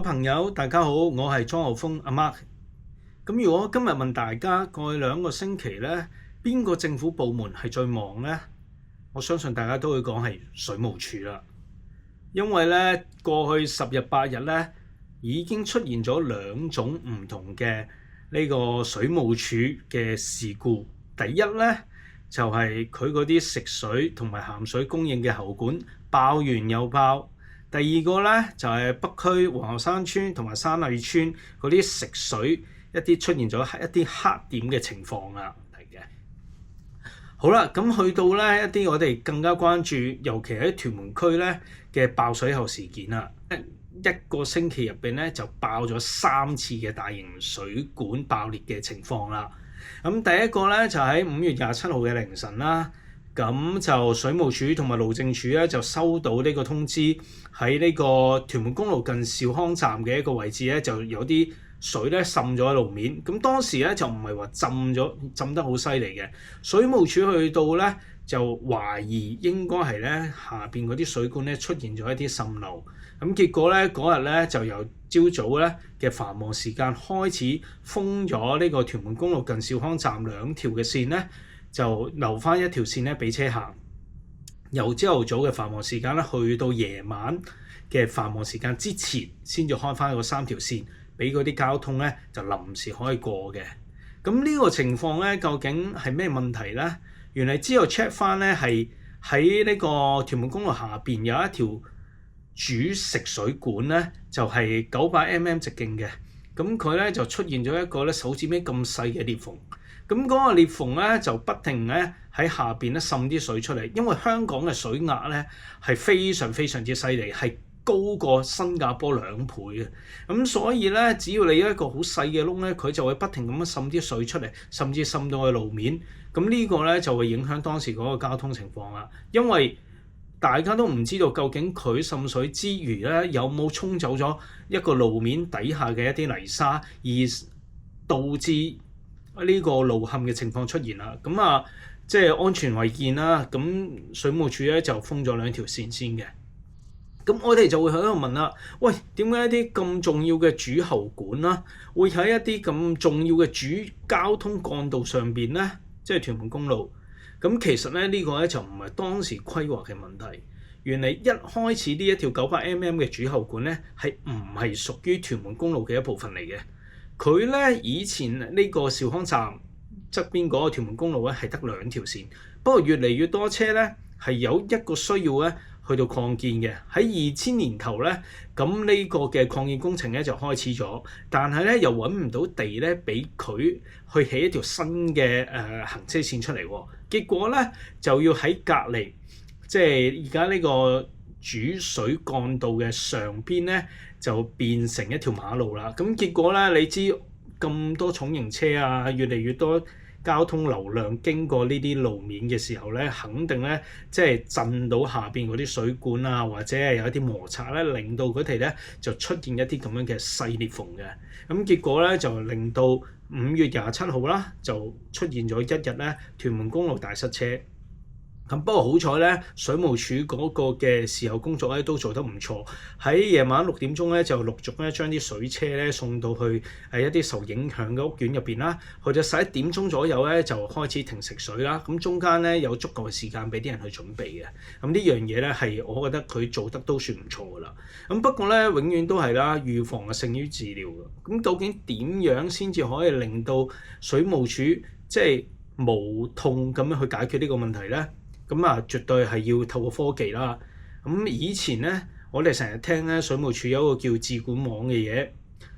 位朋友，大家好，我係莊浩峰阿 Mark。咁如果今日問大家過去2個星期呢，邊個政府部門係最忙呢？我相信大家都會講係水務署啦，因為呢過去10日8日呢已經出現咗2種唔同嘅呢個水務署嘅事故。第一呢，就係佢嗰啲食水同埋鹹水供應嘅喉管爆完又爆。第二個咧就係北區皇后山村同埋山麗村嗰啲食水一啲出現咗一啲黑點嘅情況啦，係嘅。好啦，咁去到咧一啲我哋更加關注，尤其喺屯門區咧嘅爆水喉事件啦。一個星期入邊咧就爆咗3次嘅大型水管爆裂嘅情況啦。咁第一個咧就喺5月27號嘅凌晨啦。咁就水務署同埋路政署咧就收到呢個通知，喺呢個屯門公路近兆康站嘅一個位置咧就有啲水咧滲咗喺路面。咁當時咧就唔係話浸得好犀利嘅，水務署去到咧就懷疑應該係咧下邊嗰啲水管咧出現咗一啲滲漏。咁結果咧嗰日咧就由朝早咧嘅繁忙時間開始封咗呢個屯門公路近兆康站2條嘅線咧，就留翻1條線咧俾車行，由朝頭早嘅繁忙時間咧去到夜晚嘅繁忙時間之前，先至開翻嗰3條線俾嗰啲交通咧就臨時可以過嘅。咁呢個情況咧究竟係咩問題咧？原來之後 check 翻咧係喺呢個屯門公路下邊有一條主食水管咧，就係900mm 直徑嘅。咁佢咧就出現咗一個咧手指尾咁細嘅裂縫。咁嗰個裂縫咧就不停咧喺下邊咧滲啲水出嚟，因為香港嘅水壓咧係非常非常之犀利，係高過新加坡2倍嘅。咁所以咧，只要你有一個好細嘅窿咧，佢就會不停咁樣滲啲水出嚟，甚至滲到去路面。咁呢個咧就會影響當時嗰個交通情況啦。因為大家都唔知道究竟佢滲水之餘咧有冇沖走咗一個路面底下嘅一啲泥沙，而導致呢個路陷嘅情況出現啦。咁即係安全為建啦。咁水務署咧就封咗2條線先嘅。咁我哋就會喺度問啦，喂，點解一啲咁重要嘅主喉管啦，會喺一啲咁重要嘅主交通幹道上邊咧，即係屯門公路？咁其實咧呢個咧就唔係當時規劃嘅問題。原來一開始呢一條900mm嘅主喉管咧係唔係屬於屯門公路嘅一部分嚟嘅。佢咧以前呢個兆康站側邊嗰個屯門公路咧係得2條線，不過越嚟越多車咧係有一個需要咧去到擴建嘅。喺2000年頭咧，咁呢個嘅擴建工程咧就開始咗，但係咧又揾唔到地咧俾佢去起一條新嘅行車線出嚟喎。結果咧就要喺隔離，即係而家呢個主水幹道嘅上邊咧就變成一條馬路啦。咁結果咧，你知咁多重型車啊，越嚟越多交通流量經過呢啲路面嘅時候咧，肯定咧即係震到下邊嗰啲水管啊，或者係有一啲摩擦咧，令到佢哋咧就出現一啲咁樣嘅細裂縫嘅。咁結果咧就令到5月27號啦，就出現咗一日咧屯門公路大塞車。咁不過好彩咧，水務署嗰個嘅事後工作咧都做得唔錯。喺夜晚6點鐘咧就陸續咧將啲水車咧送到去一啲受影響嘅屋苑入邊啦。去到11點鐘左右咧就開始停食水啦。咁中間咧有足夠嘅時間俾啲人去準備嘅。咁呢樣嘢咧係我覺得佢做得都算唔錯噶啦。咁不過咧永遠都係啦，預防係勝於治療嘅。咁究竟點樣先至可以令到水務署即係無痛咁樣去解決呢個問題咧？咁絕對係要透過科技啦。咁以前咧，我哋成日聽咧，水務署有一個叫智管網嘅嘢，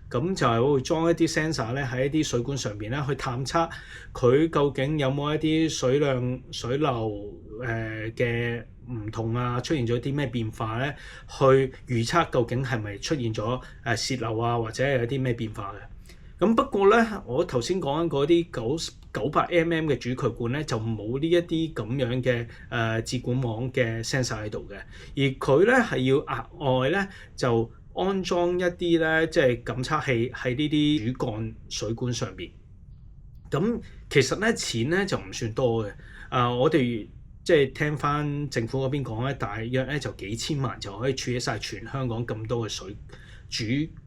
咁就係會裝一啲 sensor 咧喺一啲水管上邊咧去探測佢究竟有冇一啲水量、水流嘅唔同啊，出現咗啲咩變化咧，去預測究竟係咪出現咗洩漏啊，或者係有啲咩變化嘅。咁不過咧，我頭先講緊嗰啲900mm嘅主渠管咧，就冇呢一啲咁樣嘅智管網嘅 sensor 喺度嘅，而佢咧係要額外咧就安裝一啲咧即係感測器喺呢啲主幹水管上邊。咁其實咧錢咧就唔算多嘅。我哋即係聽翻政府嗰邊講咧，大約咧就幾千萬就可以處理晒全香港咁多嘅水主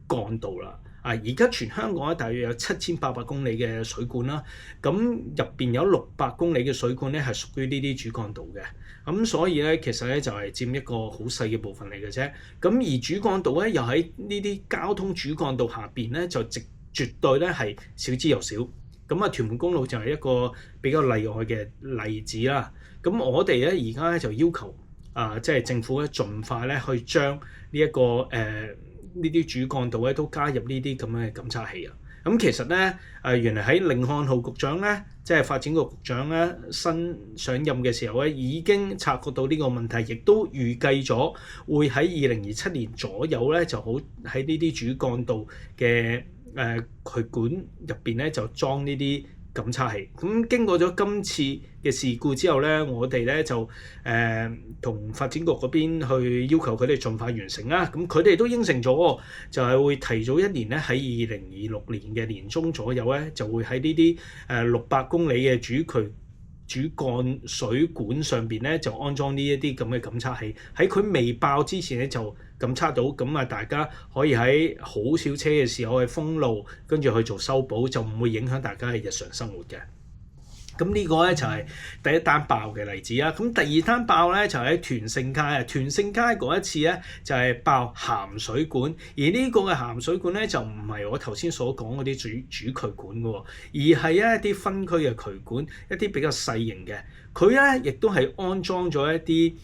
幹道啦。而家全香港咧大約有7800公里嘅水管啦，咁入邊有600公里嘅水管咧係屬於呢啲主幹道嘅，咁所以咧其實咧就係佔一個好細嘅部分嚟嘅啫。咁而主幹道咧又喺呢啲交通主幹道下邊咧就絕對咧係少之又少。咁屯門公路就係一個比較例外嘅例子啦。咁我哋咧而家咧就要求即係政府咧盡快咧去將呢一個呢啲主幹道咧都加入呢啲咁嘅檢測器啊！咁其實咧原來喺甯漢豪局長咧，即係發展局局長咧新上任嘅時候咧，已經察覺到呢個問題，亦都預計咗會喺2027年左右咧就好喺呢啲主幹道嘅渠管入邊咧就裝呢啲檢測器。咁經過咗今次嘅事故之後咧，我哋咧就同發展局嗰邊去要求佢哋盡快完成啦。咁佢哋都應承咗，就係會提早1年咧，喺2026年嘅年中左右咧，就會喺呢啲600公里嘅主幹水管上邊咧，就安裝呢一啲咁嘅檢測器。喺佢未爆之前咧，就檢測到，咁大家可以喺好少車嘅時候去封路，跟住去做修補，就唔會影響大家嘅日常生活嘅。咁呢個咧就係第一單爆嘅例子啦。咁第二單爆咧就喺屯勝街啊。屯勝街嗰一次咧就係爆鹹水管，而呢個嘅鹹水管咧就唔係我頭先所講嗰啲主渠管嘅，而係一啲分區嘅渠管，一啲比較細型嘅。佢咧亦都係安裝咗一啲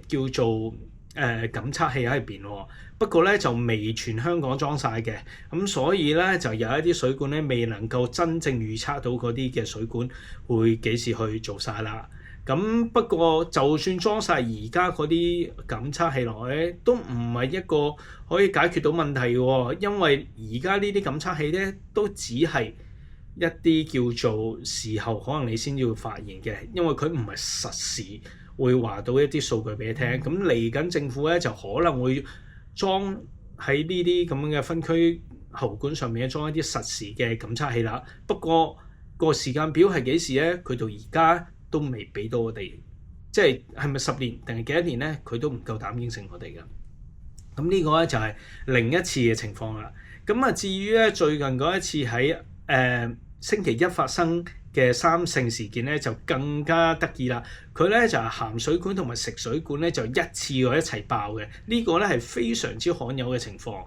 叫做檢測器喺入邊喎。不過咧就未全香港裝晒嘅，咁所以咧就有一啲水管咧未能夠真正預測到嗰啲嘅水管會幾時去做晒啦。咁不過就算裝晒而家嗰啲檢測器落去，都唔係一個可以解決到問題嘅，因為而家呢啲檢測器咧都只係一啲叫做事後可能你先要發現嘅，因為佢唔係實時會話到一啲數據俾你聽。咁嚟緊政府咧就可能會裝喺呢啲咁樣嘅分區喉管上面裝一啲實時嘅檢測器啦。不過個時間表係幾時咧？佢到而家都未俾到我哋，即係係咪10年定係幾多年咧？佢都唔夠膽應承我哋㗎。咁呢個咧就係另一次嘅情況啦。咁至於咧最近嗰一次喺星期一發生嘅三聖事件咧就更加得意啦。佢咧就係鹹水管同埋食水管咧就一次過一齊爆嘅，呢個咧係非常之罕有嘅情況。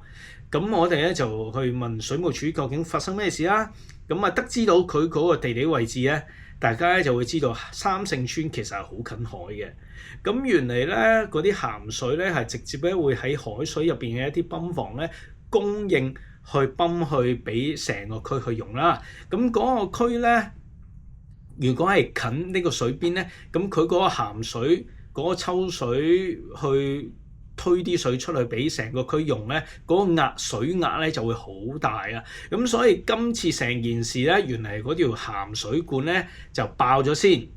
咁我哋咧就去問水務署究竟發生咩事啦。咁得知到佢嗰個地理位置咧，大家咧就會知道三聖村其實係好近海嘅。咁原嚟咧嗰啲鹹水咧係直接咧會喺海水入邊嘅一啲泵房咧供應去泵去俾成個區去用啦。咁嗰個區咧，如果係近呢個水邊咧，咁佢嗰個鹹水嗰個抽水去推啲水出去俾成個區用咧，嗰個水壓咧就會好大啊。咁所以今次成件事咧，原嚟嗰條鹹水管咧就爆咗先，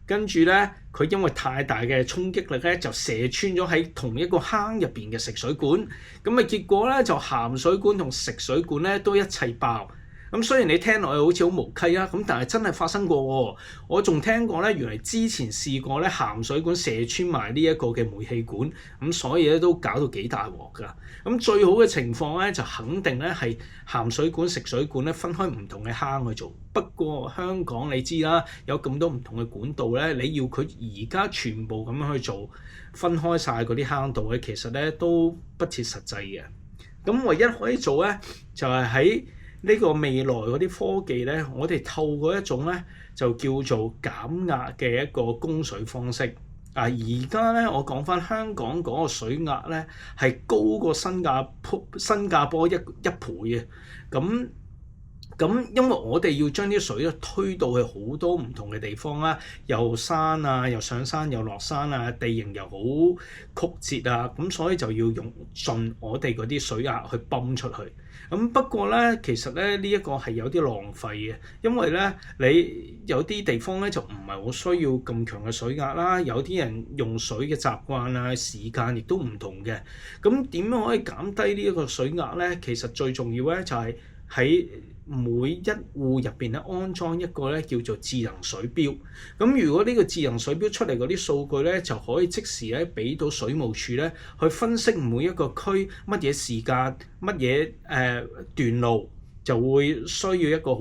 跟住咧佢因為太大嘅衝擊力咧，就射穿咗喺同一個坑入邊嘅食水管。咁結果咧就鹹水管同食水管咧都一齊爆。咁雖然你聽落去好似好無稽啊，咁但係真係發生過喎。我仲聽過咧，原來之前試過咧鹹水管射穿埋呢一個嘅煤氣管，咁所以咧都搞到幾大鑊㗎。咁最好嘅情況咧就肯定咧係鹹水管、食水管咧分開唔同嘅坑去做。不過香港你知啦，有咁多唔同嘅管道咧，你要佢而家全部咁樣去做，分開晒嗰啲坑道咧，其實咧都不切實際嘅。咁唯一可以做咧就係喺呢個未來嗰啲科技咧，我哋透過一種咧就叫做減壓嘅一個供水方式。而家咧我講翻香港嗰個水壓咧係高過新加坡一倍嘅。咁因為我哋要將啲水咧推到去好多唔同嘅地方啦，又山啊，又上山又落山啊，地形又好曲折啊，咁所以就要用盡我哋嗰啲水壓去泵出去。咁不過咧，其實咧呢一個係有啲浪費嘅，因為咧你有啲地方咧就唔係好需要咁強嘅水壓啦，有啲人用水嘅習慣啊、時間亦都唔同嘅。咁點樣可以減低呢一個水壓咧？其實最重要咧就係喺每一戶入邊咧安裝一個咧叫做智能水錶。咁如果呢個智能水錶出嚟嗰啲數據咧，就可以即時咧俾到水務署咧去分析每一個區乜嘢時間、乜嘢段路就會需要一個好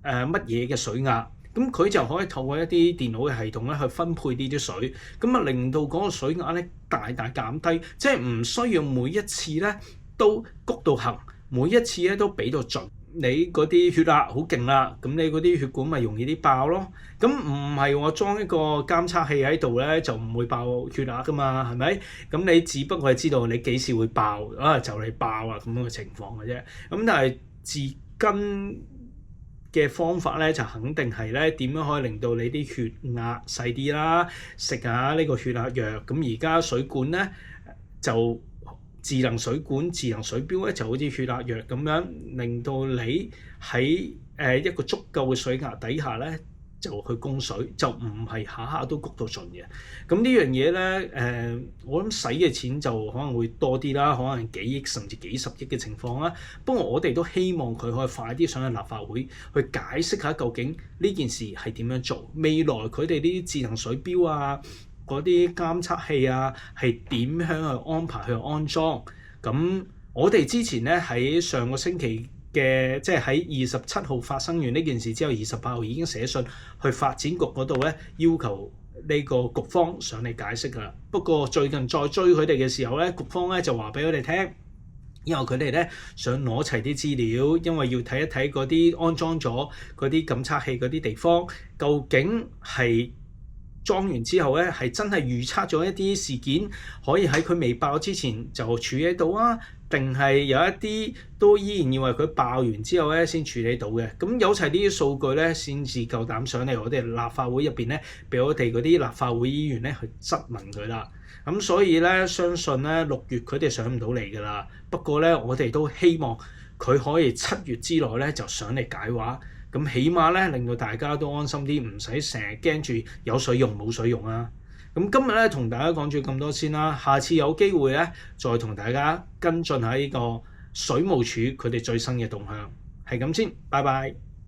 乜嘢嘅水壓。咁佢就可以透過一啲電腦嘅系統咧去分配呢啲水，咁啊令到嗰個水壓咧大大減低，即係唔需要每一次咧都谷到行，每一次咧都俾到盡。你嗰啲血壓好勁啦，咁你嗰啲血管咪容易啲爆咯。咁唔係我裝一個監測器喺度咧就唔會爆血壓噶嘛，係咪？咁你只不過係知道你幾時會爆啊，就嚟爆啦咁樣嘅情況嘅啫。咁但係治根嘅方法咧就肯定係咧點樣可以令到你啲血壓細啲啦，食下呢個血壓藥。咁而家水管咧就智能水管、智能水錶咧就好似血壓藥咁樣，令到你喺一個足夠嘅水壓底下咧就去供水，就唔係下下都谷到盡嘅。咁呢樣嘢咧我諗使嘅錢就可能會多啲啦，可能幾億甚至幾十億嘅情況啦。不過我哋都希望佢可以快啲上去立法會去解釋下究竟呢件事係點樣做，未來佢哋呢啲智能水錶啊嗰啲監測器啊係點樣去安排去安裝。咁我哋之前咧喺上個星期嘅即係喺27號發生完呢件事之後，28號已經寫信去發展局嗰度咧，要求呢個局方上嚟解釋㗎啦。不過最近再追佢哋嘅時候咧，局方咧就話俾佢哋聽，因為佢哋咧想攞齊啲資料，因為要睇一睇嗰啲安裝咗嗰啲檢測器嗰啲地方究竟係裝完之後咧，係真係預測咗一啲事件可以喺佢未爆之前就處理到啊，定係有一啲都依然以為佢爆完之後咧先處理到嘅。咁有齊呢啲數據咧，先至夠膽上嚟我哋立法會入邊咧，俾我哋嗰啲立法會議員咧去質問佢啦。咁所以咧，相信咧6月佢哋上唔到嚟㗎啦。不過咧，我哋都希望佢可以7月之內咧就上嚟解話。咁起碼咧令到大家都安心啲，唔使成日驚住有水用冇水用啊！咁今日咧同大家講住咁多先啦，下次有機會咧再同大家跟進下呢個水務署佢哋最新嘅動向，係咁先，拜拜。